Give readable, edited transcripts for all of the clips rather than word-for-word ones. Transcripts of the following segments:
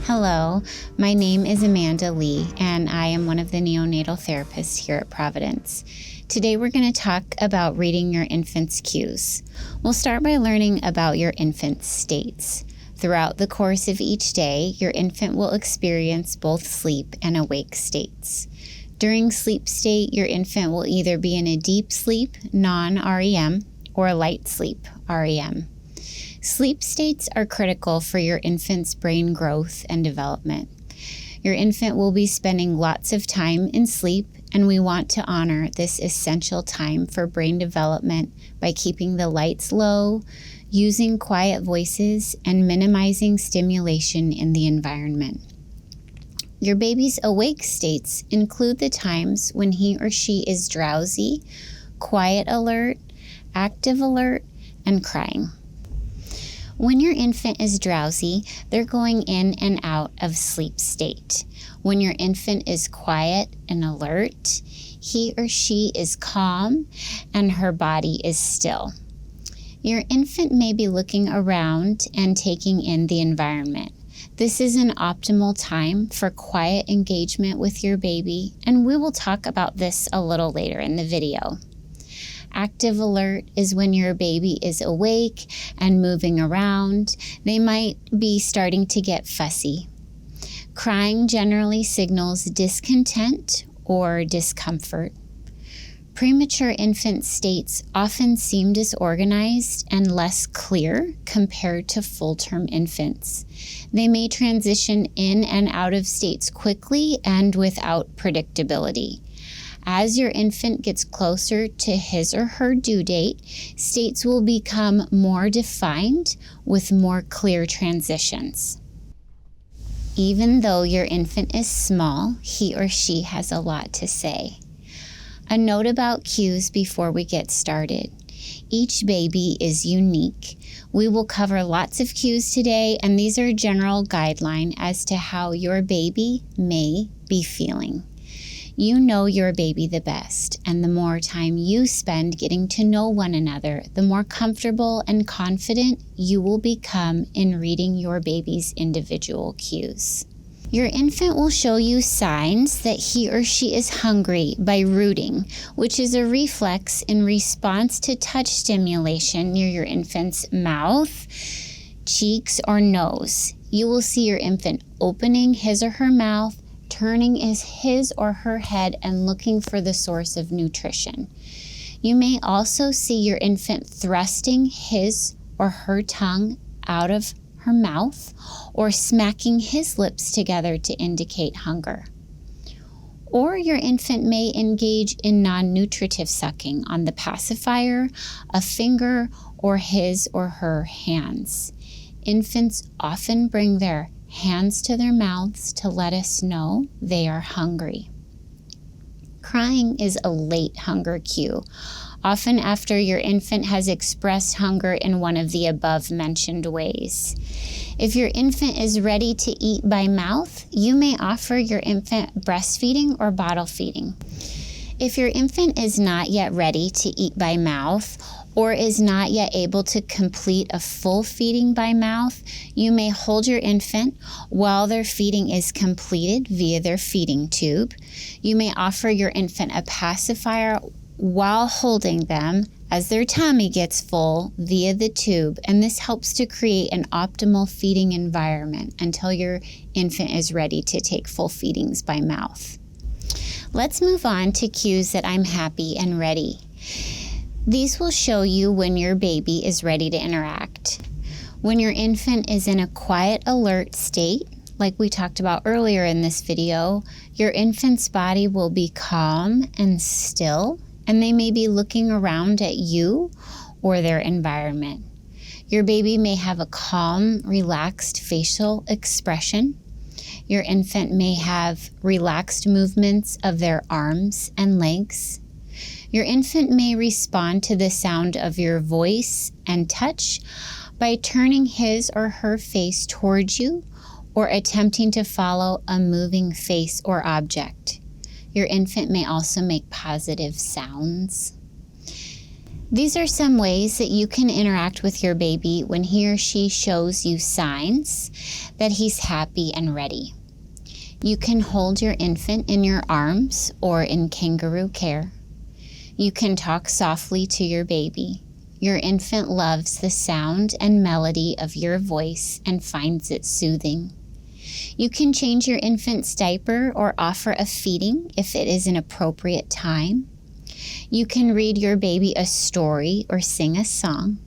Hello, my name is Amanda Lee, and I am one of the neonatal therapists here at Providence. Today we're going to talk about reading your infant's cues. We'll start by learning about your infant's states. Throughout the course of each day, your infant will experience both sleep and awake states. During sleep state, your infant will either be in a deep sleep, non-REM, or a light sleep, REM. Sleep states are critical for your infant's brain growth and development. Your infant will be spending lots of time in sleep, and we want to honor this essential time for brain development by keeping the lights low, using quiet voices, and minimizing stimulation in the environment. Your baby's awake states include the times when he or she is drowsy, quiet alert, active alert, and crying. When your infant is drowsy, they're going in and out of sleep state. When your infant is quiet and alert, he or she is calm and her body is still. Your infant may be looking around and taking in the environment. This is an optimal time for quiet engagement with your baby, and we will talk about this a little later in the video. Active alert is when your baby is awake and moving around. They might be starting to get fussy. Crying generally signals discontent or discomfort. Premature infant states often seem disorganized and less clear compared to full-term infants. They may transition in and out of states quickly and without predictability. As your infant gets closer to his or her due date, states will become more defined with more clear transitions. Even though your infant is small, he or she has a lot to say. A note about cues before we get started. Each baby is unique. We will cover lots of cues today, and these are a general guideline as to how your baby may be feeling. You know your baby the best, and the more time you spend getting to know one another, the more comfortable and confident you will become in reading your baby's individual cues. Your infant will show you signs that he or she is hungry by rooting, which is a reflex in response to touch stimulation near your infant's mouth, cheeks, or nose. You will see your infant opening his or her mouth, turning his or her head, and looking for the source of nutrition. You may also see your infant thrusting his or her tongue out of her mouth or smacking his lips together to indicate hunger. Or your infant may engage in non-nutritive sucking on the pacifier, a finger, or his or her hands. Infants often bring their hands to their mouths to let us know they are hungry. Crying is a late hunger cue, often after your infant has expressed hunger in one of the above mentioned ways. If your infant is ready to eat by mouth, you may offer your infant breastfeeding or bottle feeding. If your infant is not yet ready to eat by mouth, or is not yet able to complete a full feeding by mouth, you may hold your infant while their feeding is completed via their feeding tube. You may offer your infant a pacifier while holding them as their tummy gets full via the tube, and this helps to create an optimal feeding environment until your infant is ready to take full feedings by mouth. Let's move on to cues that I'm happy and ready. These will show you when your baby is ready to interact. When your infant is in a quiet, alert state, like we talked about earlier in this video, your infant's body will be calm and still, and they may be looking around at you or their environment. Your baby may have a calm, relaxed facial expression. Your infant may have relaxed movements of their arms and legs. Your infant may respond to the sound of your voice and touch by turning his or her face towards you or attempting to follow a moving face or object. Your infant may also make positive sounds. These are some ways that you can interact with your baby when he or she shows you signs that he's happy and ready. You can hold your infant in your arms or in kangaroo care. You can talk softly to your baby. Your infant loves the sound and melody of your voice and finds it soothing. You can change your infant's diaper or offer a feeding if it is an appropriate time. You can read your baby a story or sing a song.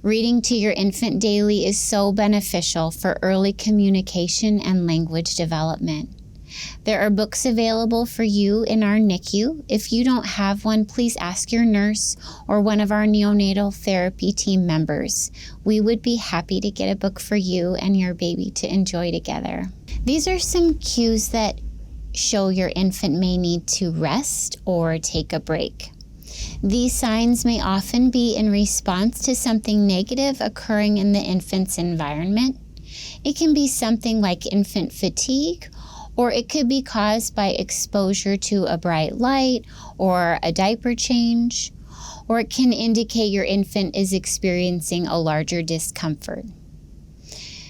Reading to your infant daily is so beneficial for early communication and language development. There are books available for you in our NICU. If you don't have one, please ask your nurse or one of our neonatal therapy team members. We would be happy to get a book for you and your baby to enjoy together. These are some cues that show your infant may need to rest or take a break. These signs may often be in response to something negative occurring in the infant's environment. It can be something like infant fatigue, or it could be caused by exposure to a bright light or a diaper change, or it can indicate your infant is experiencing a larger discomfort.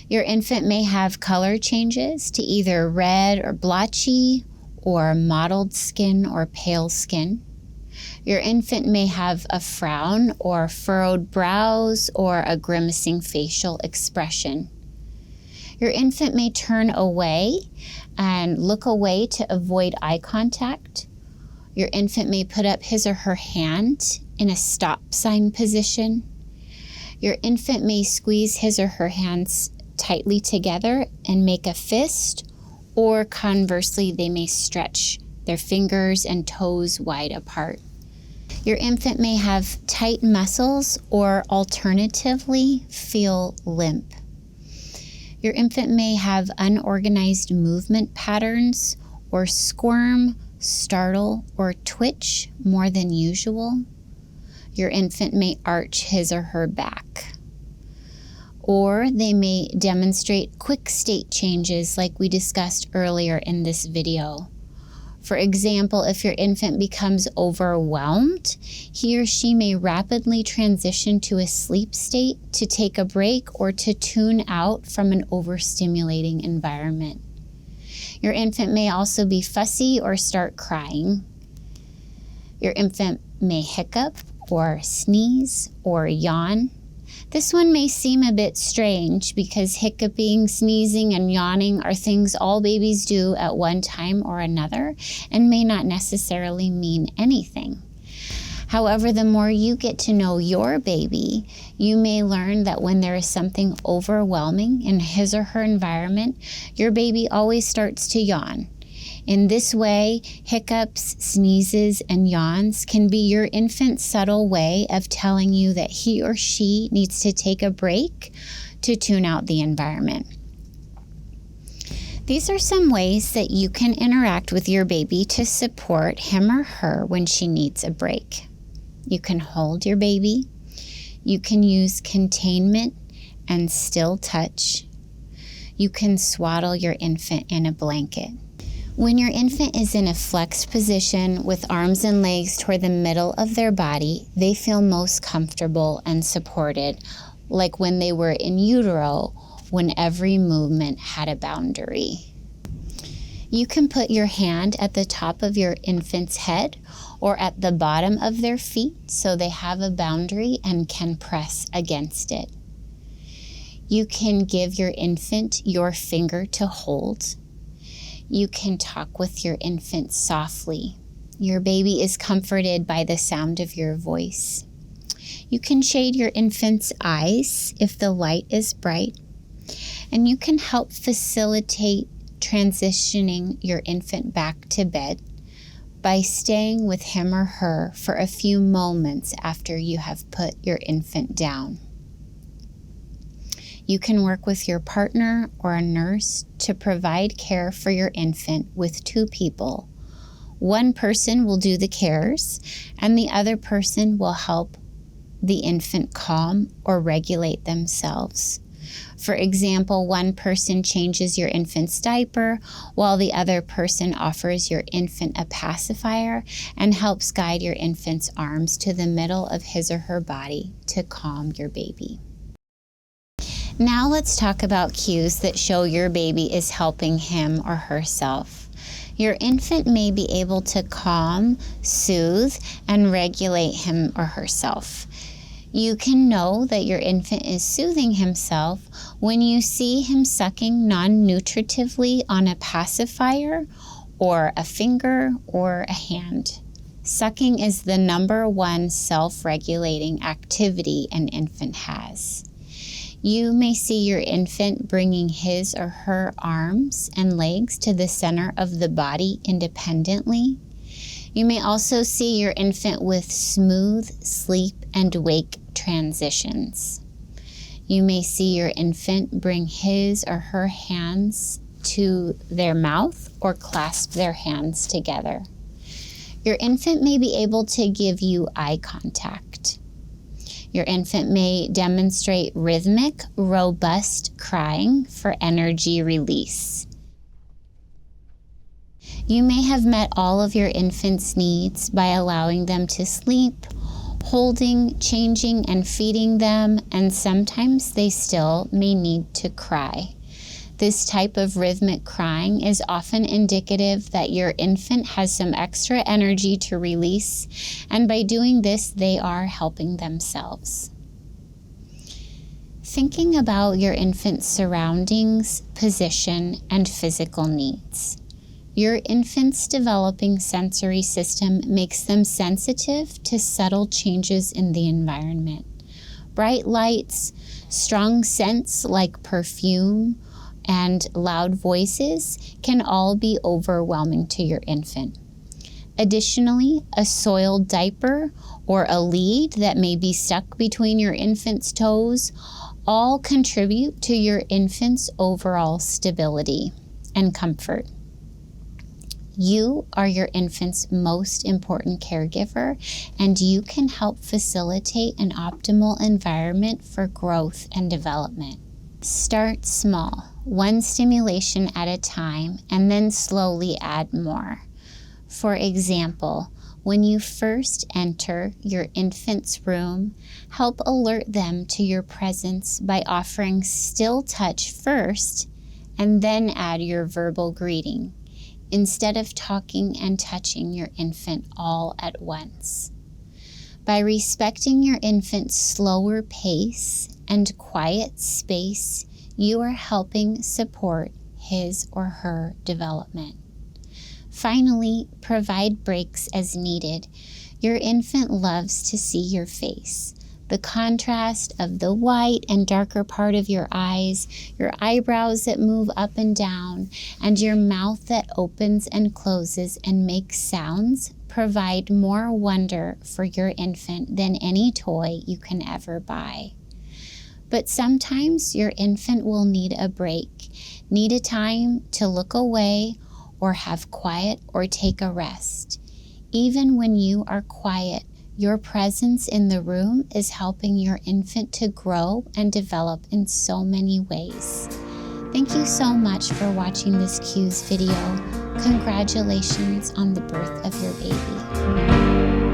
Your infant may have color changes to either red or blotchy, or mottled skin or pale skin. Your infant may have a frown or furrowed brows or a grimacing facial expression. Your infant may turn away and look away to avoid eye contact. Your infant may put up his or her hand in a stop sign position. Your infant may squeeze his or her hands tightly together and make a fist, or conversely, they may stretch their fingers and toes wide apart. Your infant may have tight muscles or alternatively feel limp. Your infant may have unorganized movement patterns or squirm, startle, or twitch more than usual. Your infant may arch his or her back. Or they may demonstrate quick state changes like we discussed earlier in this video. For example, if your infant becomes overwhelmed, he or she may rapidly transition to a sleep state, to take a break, or to tune out from an overstimulating environment. Your infant may also be fussy or start crying. Your infant may hiccup or sneeze or yawn. This one may seem a bit strange because hiccuping, sneezing, and yawning are things all babies do at one time or another and may not necessarily mean anything. However, the more you get to know your baby, you may learn that when there is something overwhelming in his or her environment, your baby always starts to yawn. In this way, hiccups, sneezes, and yawns can be your infant's subtle way of telling you that he or she needs to take a break to tune out the environment. These are some ways that you can interact with your baby to support him or her when she needs a break. You can hold your baby. You can use containment and still touch. You can swaddle your infant in a blanket. When your infant is in a flexed position with arms and legs toward the middle of their body, they feel most comfortable and supported, like when they were in utero, when every movement had a boundary. You can put your hand at the top of your infant's head or at the bottom of their feet so they have a boundary and can press against it. You can give your infant your finger to hold. You can talk with your infant softly. Your baby is comforted by the sound of your voice. You can shade your infant's eyes if the light is bright. And you can help facilitate transitioning your infant back to bed by staying with him or her for a few moments after you have put your infant down. You can work with your partner or a nurse to provide care for your infant with two people. One person will do the cares, and the other person will help the infant calm or regulate themselves. For example, one person changes your infant's diaper while the other person offers your infant a pacifier and helps guide your infant's arms to the middle of his or her body to calm your baby. Now let's talk about cues that show your baby is helping him or herself. Your infant may be able to calm, soothe, and regulate him or herself. You can know that your infant is soothing himself when you see him sucking non-nutritively on a pacifier or a finger or a hand. Sucking is the number one self-regulating activity an infant has. You may see your infant bringing his or her arms and legs to the center of the body independently. You may also see your infant with smooth sleep and wake transitions. You may see your infant bring his or her hands to their mouth or clasp their hands together. Your infant may be able to give you eye contact. Your infant may demonstrate rhythmic, robust crying for energy release. You may have met all of your infant's needs by allowing them to sleep, holding, changing, and feeding them, and sometimes they still may need to cry. This type of rhythmic crying is often indicative that your infant has some extra energy to release, and by doing this, they are helping themselves. Thinking about your infant's surroundings, position, and physical needs. Your infant's developing sensory system makes them sensitive to subtle changes in the environment. Bright lights, strong scents like perfume, and loud voices can all be overwhelming to your infant. Additionally, a soiled diaper or a lead that may be stuck between your infant's toes all contribute to your infant's overall stability and comfort. You are your infant's most important caregiver, and you can help facilitate an optimal environment for growth and development. Start small, one stimulation at a time, and then slowly add more. For example, when you first enter your infant's room, help alert them to your presence by offering still touch first, and then add your verbal greeting, instead of talking and touching your infant all at once. By respecting your infant's slower pace and quiet space, you are helping support his or her development. Finally, provide breaks as needed. Your infant loves to see your face. The contrast of the white and darker part of your eyes, your eyebrows that move up and down, and your mouth that opens and closes and makes sounds provide more wonder for your infant than any toy you can ever buy. But sometimes your infant will need a break, need a time to look away or have quiet or take a rest. Even when you are quiet, your presence in the room is helping your infant to grow and develop in so many ways. Thank you so much for watching this Cues video. Congratulations on the birth of your baby.